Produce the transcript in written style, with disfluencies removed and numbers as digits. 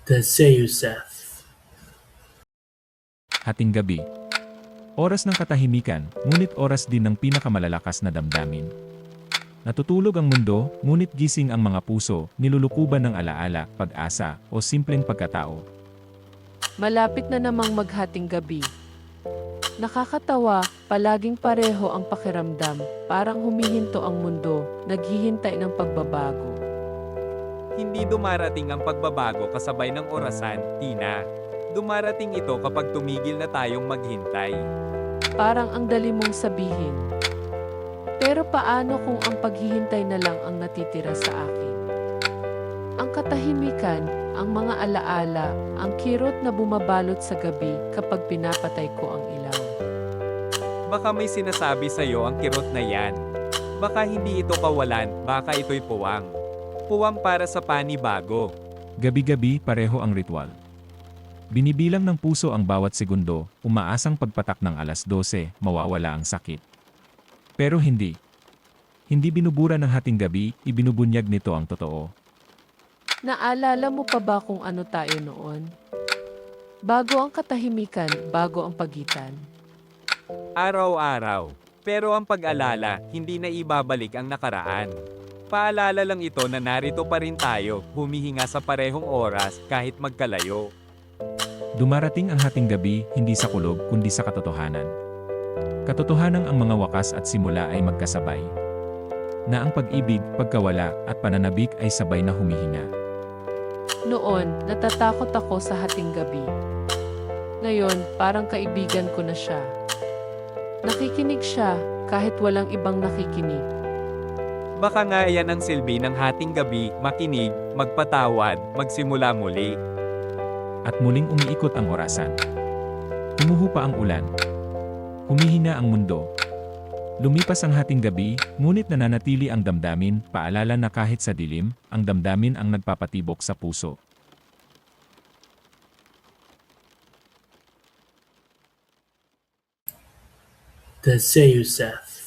The Zeuseth. Hating gabi. Oras ng katahimikan, ngunit oras din ng pinakamalalakas na damdamin. Natutulog ang mundo, ngunit gising ang mga puso, nilulukuban ng alaala, pag-asa, o simpleng pagkatao. Malapit na namang maghating gabi. Nakakatawa, palaging pareho ang pakiramdam, parang humihinto ang mundo, naghihintay ng pagbabago. Hindi dumarating ang pagbabago kasabay ng orasan, Tina. Dumarating ito kapag tumigil na tayong maghintay. Parang ang dali mong sabihin. Pero paano kung ang paghihintay na lang ang natitira sa akin? Ang katahimikan, ang mga alaala, ang kirot na bumabalot sa gabi kapag pinapatay ko ang ilaw. Baka may sinasabi sa'yo ang kirot na yan. Baka hindi ito kawalan, baka ito'y puwang. Puwang para sa panibago. Gabi-gabi pareho ang ritual. Binibilang ng puso ang bawat segundo, umaasang pagpatak ng alas 12, mawawala ang sakit. Pero hindi. Hindi binubura ng hating gabi, ibinubunyag nito ang totoo. Naalala mo pa ba kung ano tayo noon? Bago ang katahimikan, bago ang pagitan. Araw-araw. Pero ang pag-alala, hindi na ibabalik ang nakaraan. Paalala lang ito na narito pa rin tayo, humihinga sa parehong oras kahit magkalayo. Dumarating ang hating gabi, hindi sa kulog, kundi sa katotohanan. Katotohanan ang mga wakas at simula ay magkasabay. Na ang pag-ibig, pagkawala, at pananabik ay sabay na humihinga. Noon, natatakot ako sa hating gabi. Ngayon, parang kaibigan ko na siya. Nakikinig siya, kahit walang ibang nakikinig. Baka nga yan ang silbi ng hating gabi, makinig, magpatawad, magsimula muli. At muling umiikot ang orasan. Humuhupa ang ulan. Humihina ang mundo. Lumipas ang hating gabi, ngunit nananatili ang damdamin, paalala na kahit sa dilim, ang damdamin ang nagpapatibok sa puso. The Zeuseth.